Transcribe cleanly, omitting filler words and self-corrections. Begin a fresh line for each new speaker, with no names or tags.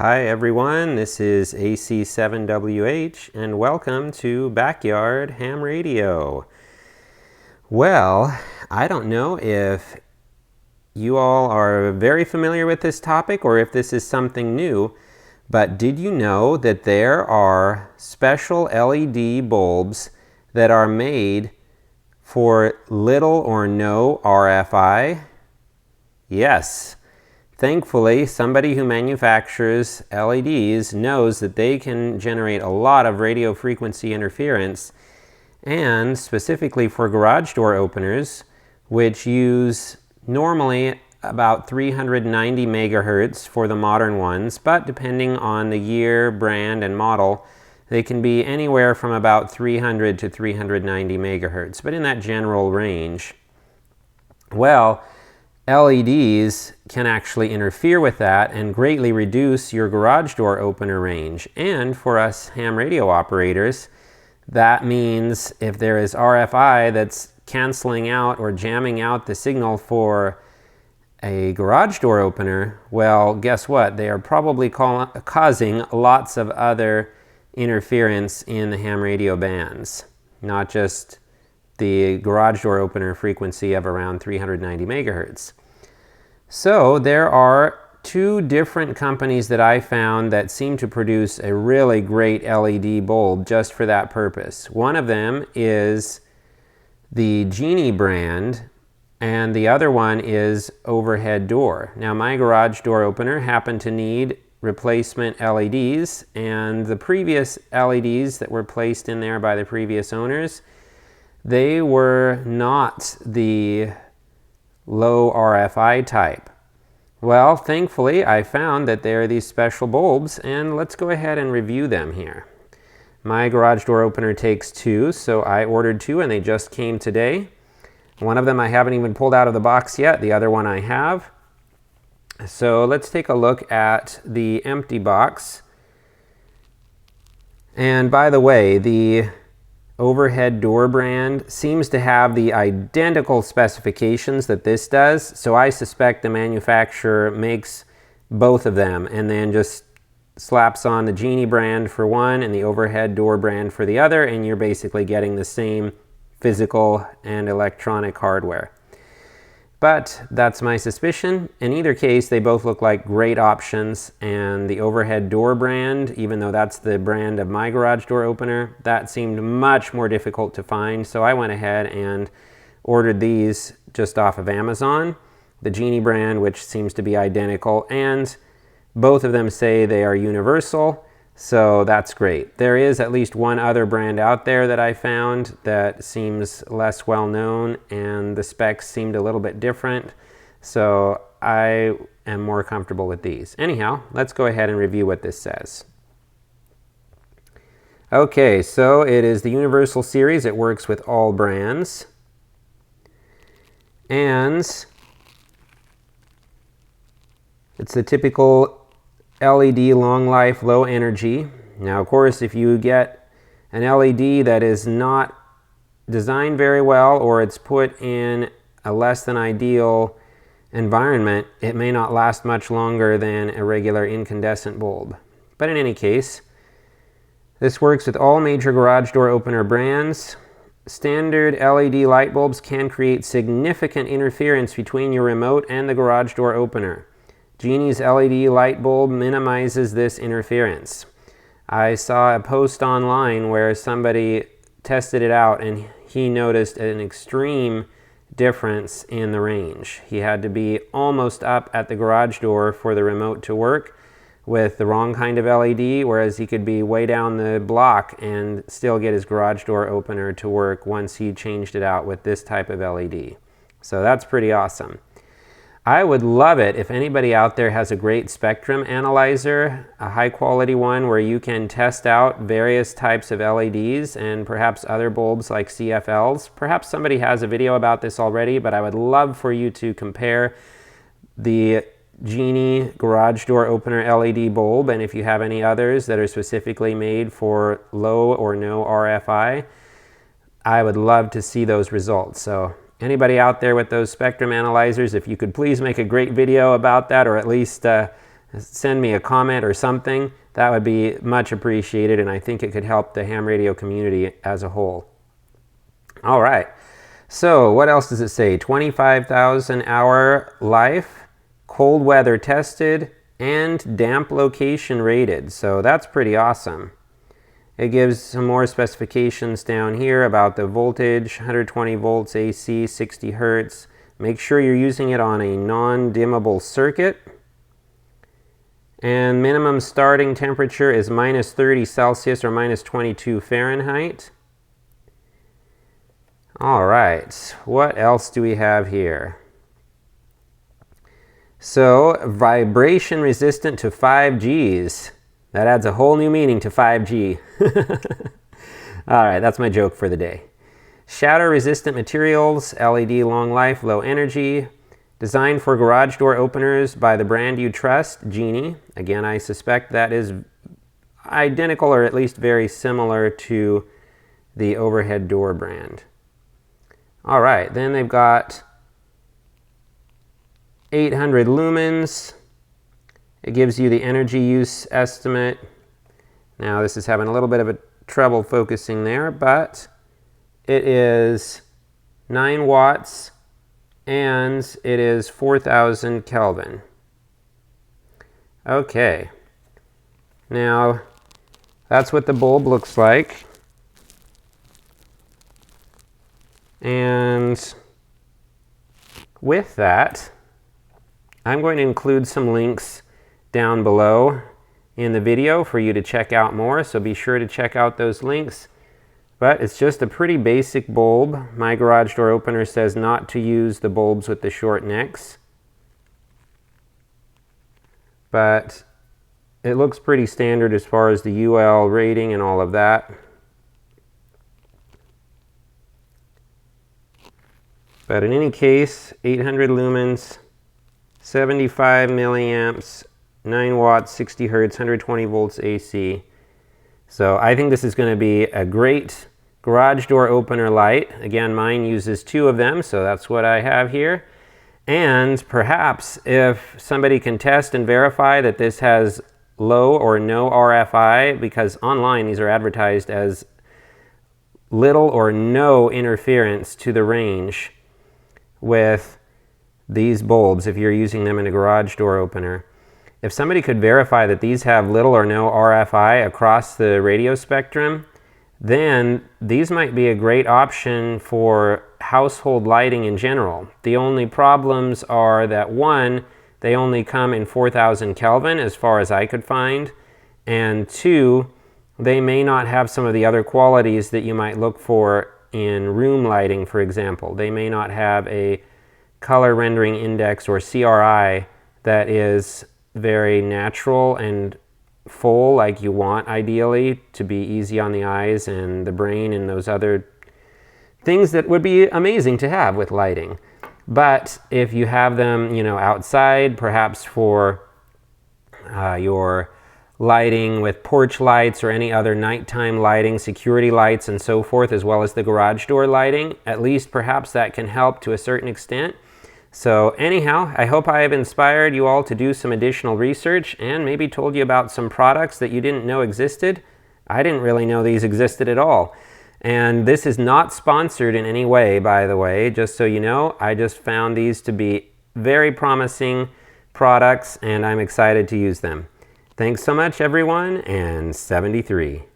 Hi everyone, this is AC7WH and welcome to Backyard Ham Radio. Well, I don't know if you all are very familiar with this topic or if this is something new, but did you know that there are special LED bulbs that are made for little or no RFI? Yes. Thankfully, somebody who manufactures LEDs knows that they can generate a lot of radio frequency interference, and specifically for garage door openers, which use normally about 390 megahertz for the modern ones, but depending on the year, brand, and model, they can be anywhere from about 300 to 390 megahertz, but in that general range. Well, LEDs can actually interfere with that and greatly reduce your garage door opener range. And for us ham radio operators, that means if there is RFI that's canceling out or jamming out the signal for a garage door opener, well, guess what? They are probably causing lots of other interference in the ham radio bands, not just the garage door opener frequency of around 390 megahertz. So there are two different companies that I found that seem to produce a really great LED bulb just for that purpose. One of them is the Genie brand, and the other one is Overhead Door. Now, my garage door opener happened to need replacement LEDs, and the previous LEDs that were placed in there by the previous owners, they were not the low RFI type. Well, thankfully, I found that there are these special bulbs, and let's go ahead and review them here. My garage door opener takes two, so I ordered two, and they just came today. One of them I haven't even pulled out of the box yet. The other one I have. So let's take a look at the empty box. And by the way, the Overhead Door brand seems to have the identical specifications that this does, so I suspect the manufacturer makes both of them and then just slaps on the Genie brand for one and the Overhead Door brand for the other, and you're basically getting the same physical and electronic hardware. But that's my suspicion. In either case, they both look like great options, and the Overhead Door brand, even though that's the brand of my garage door opener, that seemed much more difficult to find, so I went ahead and ordered these just off of Amazon. The Genie brand, which seems to be identical, and both of them say they are universal, so that's great. There is at least one other brand out there that I found that seems less well known, and the specs seemed a little bit different, so I am more comfortable with these. Anyhow, let's go ahead and review what this says. Okay, so it is the Universal Series. It works with all brands, and it's the typical LED long life, low energy. Now, of course, if you get an LED that is not designed very well, or it's put in a less than ideal environment, it may not last much longer than a regular incandescent bulb. But in any case, this works with all major garage door opener brands. Standard LED light bulbs can create significant interference between your remote and the garage door opener. Genie's LED light bulb minimizes this interference. I saw a post online where somebody tested it out and he noticed an extreme difference in the range. He had to be almost up at the garage door for the remote to work with the wrong kind of LED, whereas he could be way down the block and still get his garage door opener to work once he changed it out with this type of LED. So that's pretty awesome. I would love it if anybody out there has a great spectrum analyzer, a high quality one where you can test out various types of LEDs and perhaps other bulbs like CFLs. Perhaps somebody has a video about this already, but I would love for you to compare the Genie garage door opener LED bulb, and if you have any others that are specifically made for low or no RFI, I would love to see those results. So anybody out there with those spectrum analyzers, if you could please make a great video about that, or at least send me a comment or something. That would be much appreciated, and I think it could help the ham radio community as a whole. All right, so what else does it say? 25,000 hour life, cold weather tested, and damp location rated. So that's pretty awesome. It gives some more specifications down here about the voltage, 120 volts AC, 60 hertz. Make sure you're using it on a non-dimmable circuit. And minimum starting temperature is minus 30 Celsius or minus 22 Fahrenheit. All right, what else do we have here? So, vibration resistant to 5Gs. That adds a whole new meaning to 5G. All right, that's my joke for the day. Shatter resistant materials, LED long life, low energy. Designed for garage door openers by the brand you trust, Genie. Again, I suspect that is identical or at least very similar to the overhead door brand. All right, then they've got 800 lumens. It gives you the energy use estimate. Now this is having a little bit of a trouble focusing there, but it is 9 watts and it is 4,000 Kelvin. Okay, now that's what the bulb looks like. And with that, I'm going to include some links down below in the video for you to check out more, so be sure to check out those links. But it's just a pretty basic bulb. My garage door opener says not to use the bulbs with the short necks, but it looks pretty standard as far as the UL rating and all of that. But in any case, 800 lumens, 75 milliamps, 9 watts, 60 hertz, 120 volts AC. So I think this is going to be a great garage door opener light. Again, mine uses 2 of them, so that's what I have here. And perhaps if somebody can test and verify that this has low or no RFI, because online these are advertised as little or no interference to the range with these bulbs if you're using them in a garage door opener. If somebody could verify that these have little or no RFI across the radio spectrum, then these might be a great option for household lighting in general. The only problems are that 1, they only come in 4,000 Kelvin as far as I could find, and 2, they may not have some of the other qualities that you might look for in room lighting, for example. They may not have a color rendering index or CRI that is very natural and full like you want ideally to be easy on the eyes and the brain and those other things that would be amazing to have with lighting. But if you have them, outside, perhaps for your lighting with porch lights or any other nighttime lighting, security lights and so forth, as well as the garage door lighting, at least perhaps that can help to a certain extent. So anyhow, I hope I have inspired you all to do some additional research and maybe told you about some products that you didn't know existed. I didn't really know these existed at all. And this is not sponsored in any way, by the way, just so you know. I just found these to be very promising products and I'm excited to use them. Thanks so much, everyone, and 73.